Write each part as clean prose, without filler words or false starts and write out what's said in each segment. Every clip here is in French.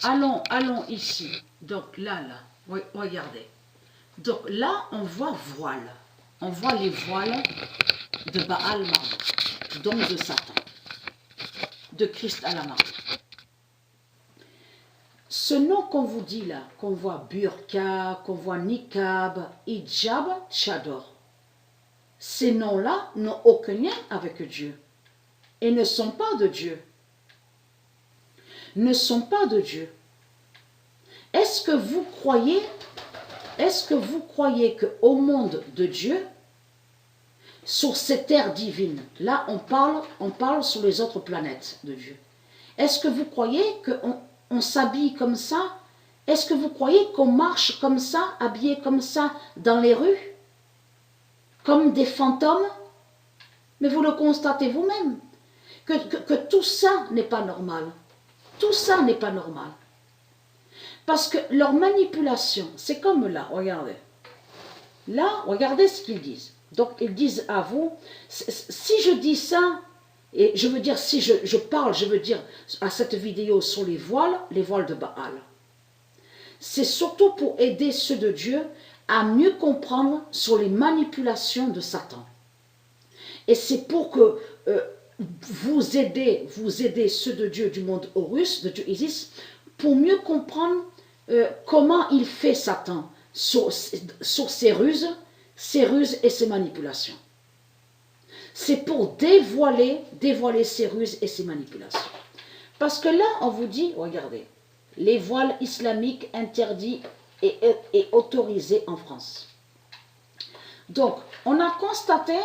allons ici. Donc là, oui, regardez. Donc là, on voit voile. On voit les voiles de Baal Marduk, donc de Satan, de Christ à la Marduk. Ce nom qu'on vous dit là, qu'on voit burqa, qu'on voit niqab, hijab, tchador, ces noms-là n'ont aucun lien avec Dieu et ne sont pas de Dieu. Ne sont pas de Dieu. Est-ce que vous croyez qu'au monde de Dieu, sur cette terre divine, là on parle sur les autres planètes de Dieu, est-ce que vous croyez qu'on s'habille comme ça? Est-ce que vous croyez qu'on marche comme ça, habillé comme ça dans les rues? Comme des fantômes? Mais vous le constatez vous-même, que tout ça n'est pas normal. Tout ça n'est pas normal. Parce que leur manipulation, c'est comme là, regardez. Là, regardez ce qu'ils disent. Donc, ils disent à vous, si je dis ça, et je veux dire, si je parle, je veux dire, à cette vidéo sur les voiles de Baal, c'est surtout pour aider ceux de Dieu à mieux comprendre sur les manipulations de Satan. Et c'est pour que vous aidez ceux de Dieu du monde Horus, de Dieu Isis, pour mieux comprendre comment il fait Satan sur ses ruses et ses manipulations. C'est pour dévoiler ses ruses et ses manipulations. Parce que là, on vous dit, regardez, les voiles islamiques interdits et autorisés en France. Donc, on a constaté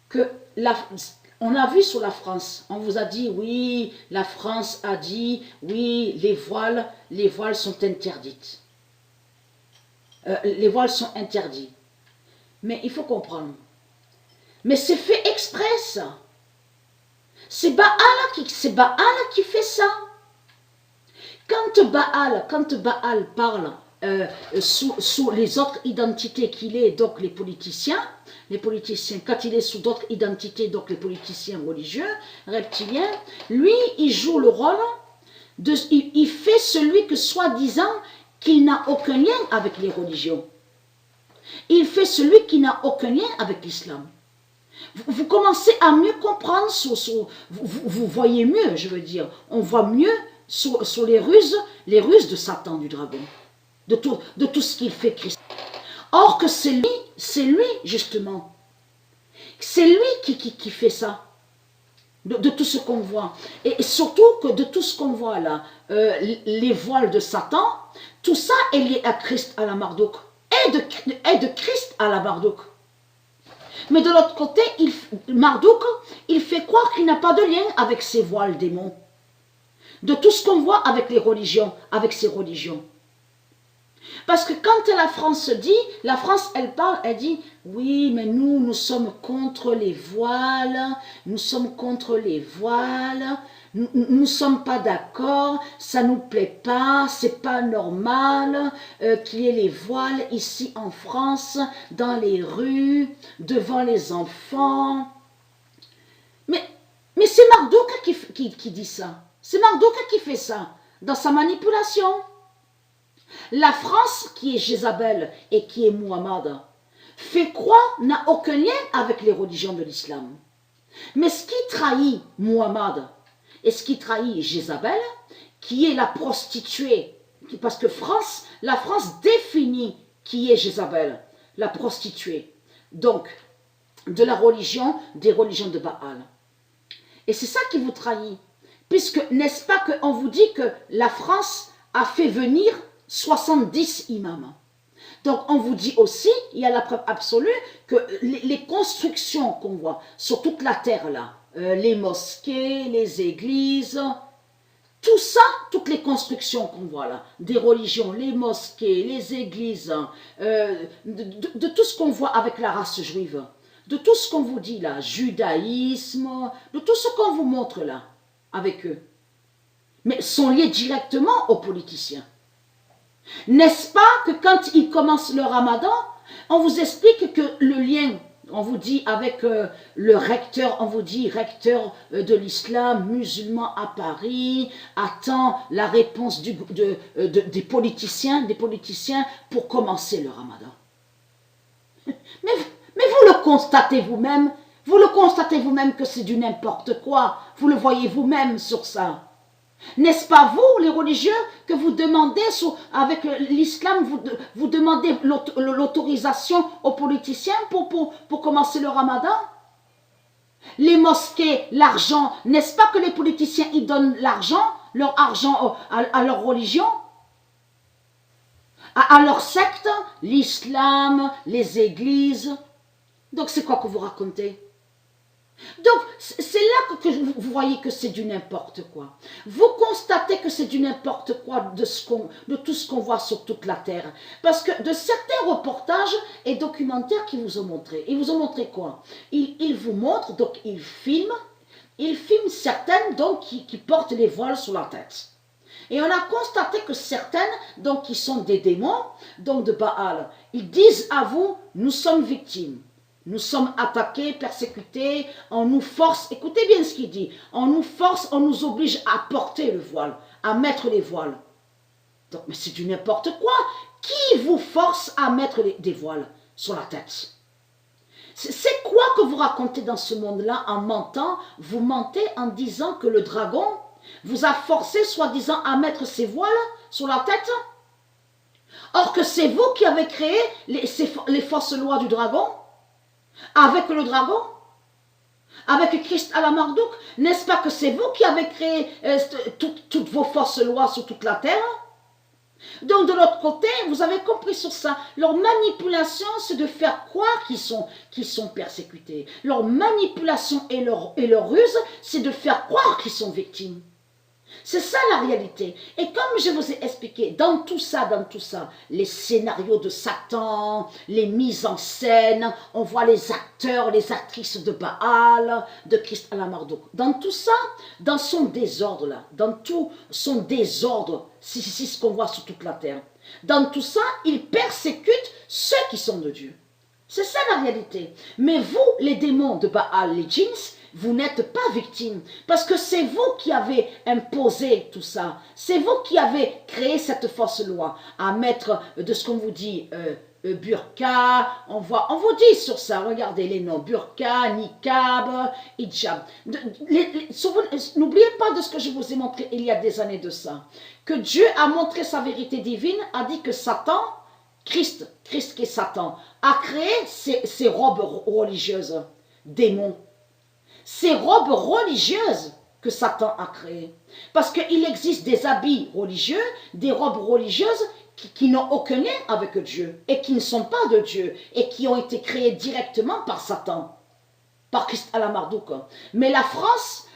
que on a vu sur la France, on vous a dit, oui, la France a dit, oui, les voiles sont interdites. Les voiles sont interdits. Mais il faut comprendre. Mais c'est fait exprès, ça. C'est Baal qui fait ça. Quand Baal parle sous les autres identités qu'il est, donc les politiciens, quand il est sous d'autres identités, donc les politiciens religieux, reptiliens, lui, il joue le rôle, il fait celui que soi-disant qu'il n'a aucun lien avec les religions. Il fait celui qui n'a aucun lien avec l'islam. Vous commencez à mieux comprendre, vous voyez mieux, je veux dire, on voit mieux sur les ruses de Satan, du dragon, de tout ce qu'il fait Christ. Or que c'est lui justement, c'est lui qui fait ça, de tout ce qu'on voit. Et surtout que de tout ce qu'on voit là, les voiles de Satan, tout ça est lié à Christ à la Marduk, et de Christ à la Marduk. Mais de l'autre côté, Marduk, il fait croire qu'il n'a pas de lien avec ses voiles démons. De tout ce qu'on voit avec les religions, avec ces religions. Parce que quand la France dit, elle parle, elle dit, oui, mais nous sommes contre les voiles, nous sommes contre les voiles, nous ne sommes pas d'accord, ça ne nous plaît pas, c'est pas normal qu'il y ait les voiles ici en France, dans les rues, devant les enfants. Mais c'est Marduk qui dit ça, c'est Marduk qui fait ça, dans sa manipulation. La France, qui est Jézabel et qui est Muhammad, fait croire, n'a aucun lien avec les religions de l'islam. Mais ce qui trahit Muhammad et ce qui trahit Jézabel, qui est la prostituée, parce que la France définit qui est Jézabel, la prostituée, donc de la religion, des religions de Baal. Et c'est ça qui vous trahit, puisque n'est-ce pas qu'on vous dit que la France a fait venir 70 imams. Donc on vous dit aussi, il y a la preuve absolue, que les constructions qu'on voit sur toute la terre là, les mosquées, les églises, tout ça, toutes les constructions qu'on voit là, des religions, les mosquées, les églises, de tout ce qu'on voit avec la race juive, de tout ce qu'on vous dit là, judaïsme, de tout ce qu'on vous montre là, avec eux, mais sont liés directement aux politiciens. N'est-ce pas que quand ils commencent le ramadan, on vous explique que le lien on vous dit avec le recteur, on vous dit recteur de l'islam musulman à Paris, attend la réponse des politiciens pour commencer le ramadan. Mais vous le constatez vous-même que c'est du n'importe quoi, vous le voyez vous-même sur ça. N'est-ce pas vous, les religieux, que vous demandez, avec l'islam, vous demandez l'autorisation aux politiciens pour commencer le ramadan? Les mosquées, l'argent, n'est-ce pas que les politiciens ils donnent l'argent, leur argent à leur religion, à leur secte, l'islam, les églises? Donc c'est quoi que vous racontez? Donc, c'est là que vous voyez que c'est du n'importe quoi. Vous constatez que c'est du n'importe quoi de tout ce qu'on voit sur toute la terre. Parce que de certains reportages et documentaires qu'ils vous ont montré, ils vous ont montré quoi? Ils vous montrent, donc ils filment certaines donc qui portent les voiles sur la tête. Et on a constaté que certaines, donc qui sont des démons, donc de Baal, ils disent à vous, nous sommes victimes. Nous sommes attaqués, persécutés, on nous force, écoutez bien ce qu'il dit, on nous force, on nous oblige à porter le voile, à mettre les voiles. Donc, mais c'est du n'importe quoi. Qui vous force à mettre des voiles sur la tête? C'est quoi que vous racontez dans ce monde-là en mentant? Vous mentez en disant que le dragon vous a forcé, soi-disant, à mettre ses voiles sur la tête? Or que c'est vous qui avez créé les fausses lois du dragon? Avec le dragon, avec Christ à la Marduk, n'est-ce pas que c'est vous qui avez créé toutes vos fausses lois sur toute la terre? Donc de l'autre côté, vous avez compris sur ça, leur manipulation c'est de faire croire qu'ils sont persécutés. Leur manipulation et leur ruse c'est de faire croire qu'ils sont victimes. C'est ça la réalité. Et comme je vous ai expliqué, dans tout ça, les scénarios de Satan, les mises en scène, on voit les acteurs, les actrices de Baal, de Christ à la Marduk. Dans tout ça, dans son désordre là, dans tout son désordre, c'est ce qu'on voit sur toute la terre. Dans tout ça, il persécute ceux qui sont de Dieu. C'est ça la réalité. Mais vous, les démons de Baal, les djinns, vous n'êtes pas victime, parce que c'est vous qui avez imposé tout ça. C'est vous qui avez créé cette fausse loi, à mettre de ce qu'on vous dit, burqa, on vous dit sur ça, regardez les noms, burqa, niqab, hijab. N'oubliez pas de ce que je vous ai montré il y a des années de ça, que Dieu a montré sa vérité divine, a dit que Satan, Christ qui est Satan, a créé ces robes religieuses, démons. Ces robes religieuses que Satan a créées. Parce qu'il existe des habits religieux, des robes religieuses qui n'ont aucun lien avec Dieu et qui ne sont pas de Dieu et qui ont été créées directement par Satan, par Christ à la Marduk. Mais la France,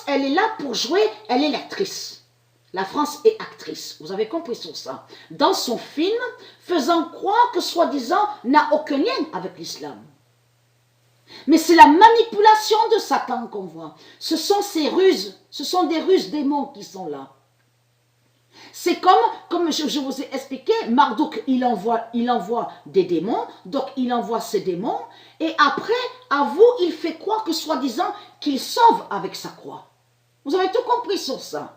elle est là pour jouer, elle est l'actrice. La France est actrice, vous avez compris sur ça. Dans son film, faisant croire que soi-disant n'a aucun lien avec l'islam. Mais c'est la manipulation de Satan qu'on voit. Ce sont ces ruses, ce sont des ruses démons qui sont là. C'est comme je vous ai expliqué, Marduk, il envoie des démons, donc il envoie ces démons, et après, à vous, il fait croire que soi-disant qu'il sauve avec sa croix. Vous avez tout compris sur ça.